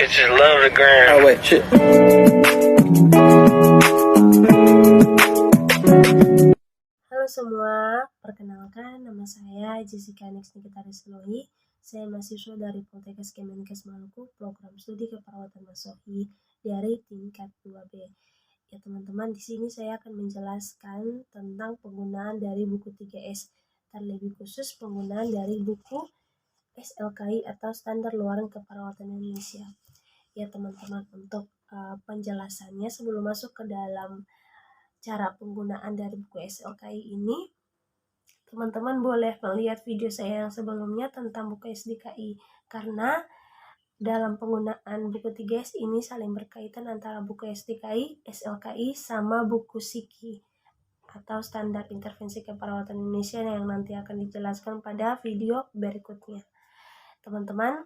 Bitches love the gram. Oh wait, shit. Halo semua, perkenalkan nama saya Jessica Nex Nikita Rizlohi. Saya mahasiswa dari Poltekkes Kemenkes Maluku, program studi keperawatan Masohi dari tingkat 2B. Ya teman-teman, di sini saya akan menjelaskan tentang penggunaan dari buku 3S, terlebih khusus penggunaan dari buku SLKI atau Standar Luaran Keperawatan Indonesia. Ya teman-teman, untuk penjelasannya sebelum masuk ke dalam cara penggunaan dari buku SLKI ini, teman-teman boleh melihat video saya yang sebelumnya tentang buku SDKI, karena dalam penggunaan buku 3S ini saling berkaitan antara buku SDKI, SLKI, sama buku SIKI atau Standar Intervensi Keperawatan Indonesia yang nanti akan dijelaskan pada video berikutnya. Teman-teman,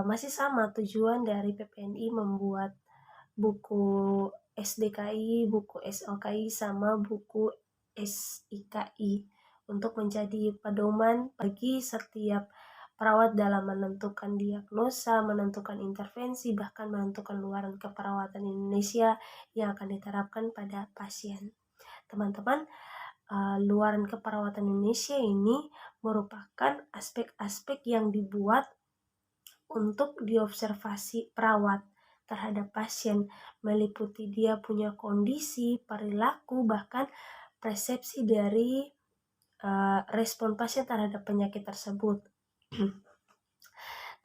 masih sama tujuan dari PPNI membuat buku SDKI, buku SLKI, sama buku SIKI untuk menjadi pedoman bagi setiap perawat dalam menentukan diagnosa, menentukan intervensi, bahkan menentukan luaran keperawatan Indonesia yang akan diterapkan pada pasien. Teman-teman, luaran keperawatan Indonesia ini merupakan aspek-aspek yang dibuat untuk diobservasi perawat terhadap pasien, meliputi dia punya kondisi, perilaku, bahkan persepsi dari respon pasien terhadap penyakit tersebut.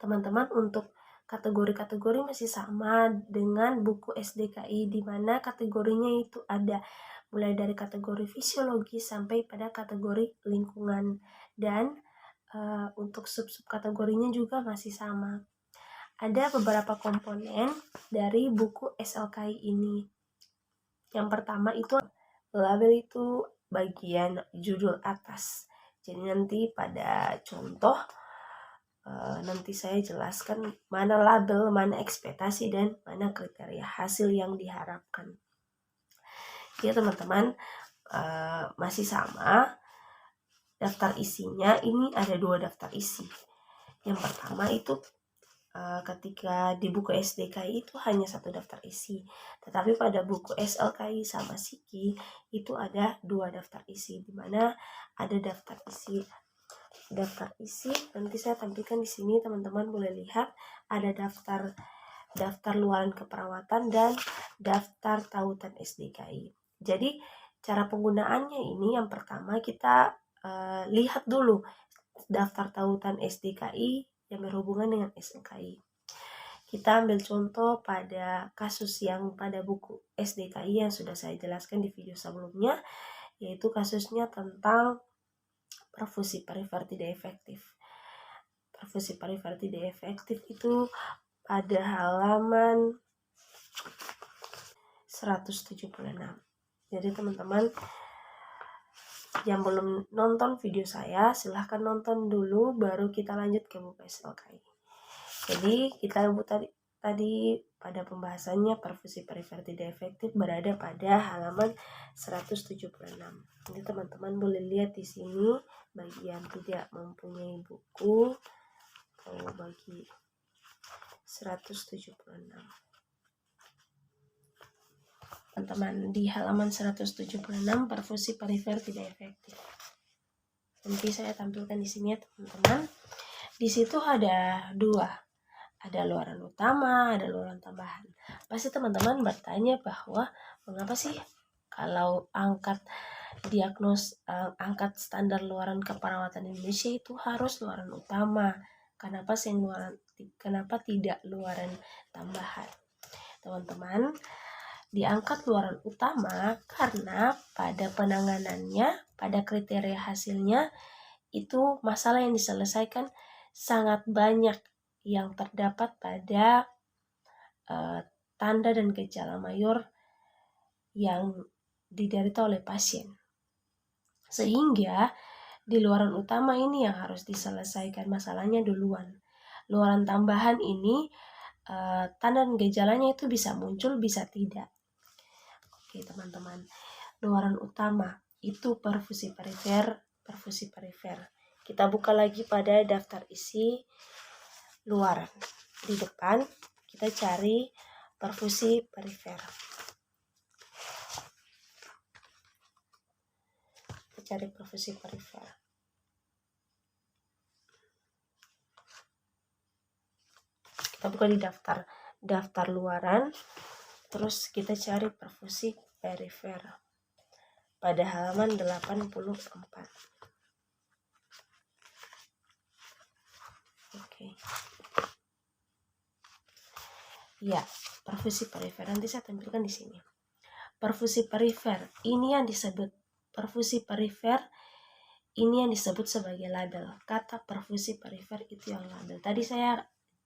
Teman-teman, untuk kategori-kategori masih sama dengan buku SDKI, di mana kategorinya itu ada mulai dari kategori fisiologi sampai pada kategori lingkungan, dan untuk sub-sub kategorinya juga masih sama. Ada beberapa komponen dari buku SLKI ini. Yang pertama itu label, itu bagian judul atas. Jadi nanti pada contoh nanti saya jelaskan mana label, mana ekspektasi, dan mana kriteria hasil yang diharapkan. Ya teman-teman, masih sama. Daftar isinya ini ada 2 daftar isi. Yang pertama itu ketika di buku SDKI itu hanya 1 daftar isi, tetapi pada buku SLKI sama SIKI itu ada 2 daftar isi, di mana ada daftar isi nanti saya tampilkan di sini, teman-teman boleh lihat ada daftar luaran keperawatan dan daftar tautan SDKI. Jadi cara penggunaannya ini, yang pertama kita lihat dulu daftar tautan SDKI yang berhubungan dengan SLKI. Kita ambil contoh pada kasus yang pada buku SDKI yang sudah saya jelaskan di video sebelumnya, yaitu kasusnya tentang perfusi perifer tidak efektif. Perfusi perifer tidak efektif itu pada halaman 176. Jadi teman-teman yang belum nonton video saya, silahkan nonton dulu, baru kita lanjut ke buku SLKI. Jadi kita tadi pada pembahasannya perfusi perifer tidak efektif berada pada halaman 176. Jadi teman-teman boleh lihat di sini bagi yang tidak mempunyai buku, bagi 176. Teman-teman, di halaman 176 perfusi perifer tidak efektif. Nanti saya tampilkan di sini ya teman-teman. Di situ ada 2. Ada luaran utama, ada luaran tambahan. Pasti teman-teman bertanya bahwa mengapa sih kalau angkat standar luaran keperawatan Indonesia itu harus luaran utama? Kenapa tidak luaran tambahan? Teman-teman, diangkat luaran utama karena pada penanganannya, pada kriteria hasilnya, itu masalah yang diselesaikan sangat banyak yang terdapat pada tanda dan gejala mayor yang diderita oleh pasien. Sehingga di luaran utama ini yang harus diselesaikan masalahnya duluan. Luaran tambahan ini tanda dan gejalanya itu bisa muncul, bisa tidak. Oke teman-teman, luaran utama itu perfusi perifer. Kita buka lagi pada daftar isi luaran. di depan kita cari perfusi perifer. Kita cari perfusi perifer. Kita buka di daftar luaran, terus kita cari perfusi perifer pada halaman 84. Oke. Ya, perfusi perifer nanti saya tampilkan di sini. Perfusi perifer ini yang disebut sebagai label. Kata perfusi perifer itu yang label. Tadi saya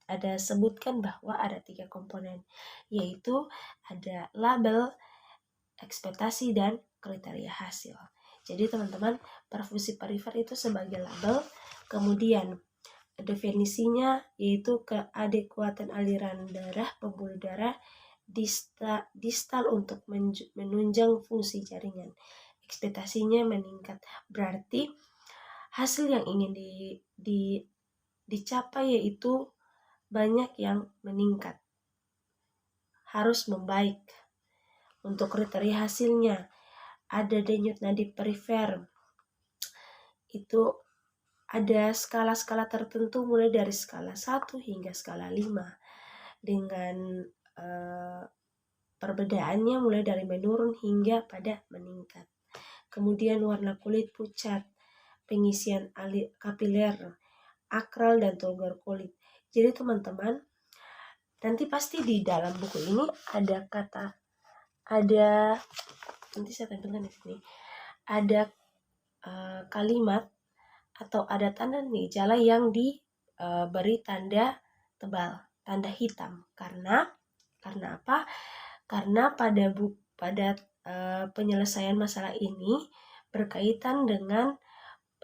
ada sebutkan bahwa ada 3 komponen, yaitu ada label, ekspektasi, dan kriteria hasil. Jadi teman-teman, perfusi perifer itu sebagai label, kemudian definisinya yaitu keadekuatan aliran darah pembuluh darah distal untuk menunjang fungsi jaringan. Ekspektasinya meningkat, berarti hasil yang ingin dicapai yaitu banyak yang meningkat, harus membaik. Untuk kriteria hasilnya ada denyut nadi perifer, itu ada skala-skala tertentu mulai dari skala 1 hingga skala 5 dengan perbedaannya mulai dari menurun hingga pada meningkat. Kemudian warna kulit pucat, pengisian kapiler, akral, dan turgor kulit. Jadi teman-teman, nanti pasti di dalam buku ini nanti saya tampilkan di sini, ada kalimat atau ada tanda gejala yang diberi tanda tebal, tanda hitam. Karena apa? Karena pada penyelesaian masalah ini berkaitan dengan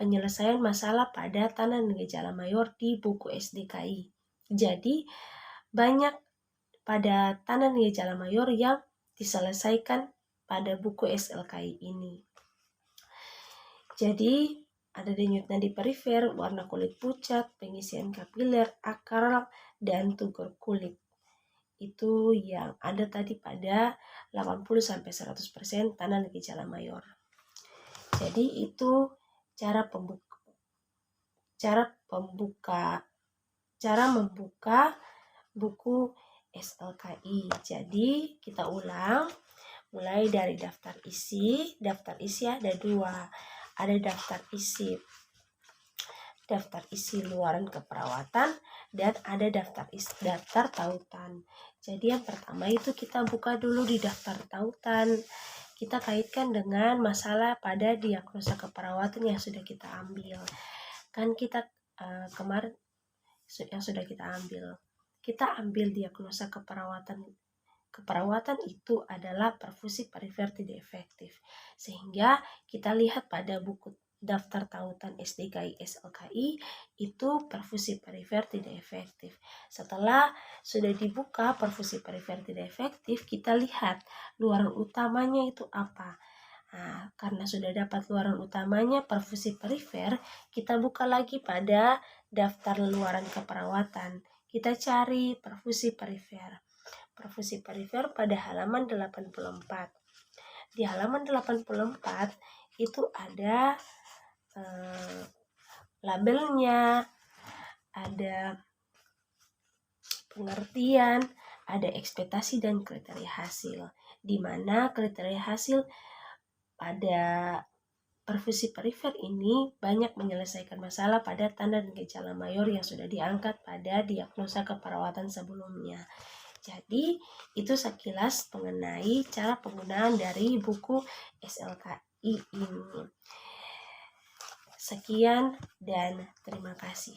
penyelesaian masalah pada tanda gejala mayor di buku SDKI. Jadi banyak pada tanda gejala mayor yang diselesaikan pada buku SLKI ini. Jadi ada denyut nadi perifer, warna kulit pucat, pengisian kapiler, akral, dan turgor kulit. Itu yang ada tadi pada 80-100% tanda gejala mayor. Jadi itu cara membuka buku SLKI. Jadi kita ulang mulai dari daftar isi. Daftar isi ada 2. Ada daftar isi luaran keperawatan dan ada daftar tautan. Jadi yang pertama itu kita buka dulu di daftar tautan. Kita kaitkan dengan masalah pada diagnosa keperawatan yang sudah kita ambil. Kan kita kemarin yang sudah kita ambil. Kita ambil diagnosa keperawatan itu adalah perfusi perifer tidak efektif. Sehingga kita lihat pada buku daftar tautan SDKI SLKI itu perfusi perifer tidak efektif. Setelah sudah dibuka perfusi perifer tidak efektif, kita lihat luaran utamanya itu apa. Nah, karena sudah dapat luaran utamanya perfusi perifer, kita buka lagi pada daftar luaran keperawatan. Kita cari perfusi perifer. Perfusi perifer pada halaman 84. Di halaman 84 itu ada labelnya, ada pengertian, ada ekspektasi dan kriteria hasil. Di mana kriteria hasil pada perfusi perifer ini banyak menyelesaikan masalah pada tanda dan gejala mayor yang sudah diangkat pada diagnosa keperawatan sebelumnya. Jadi itu sekilas mengenai cara penggunaan dari buku SLKI ini. Sekian dan terima kasih.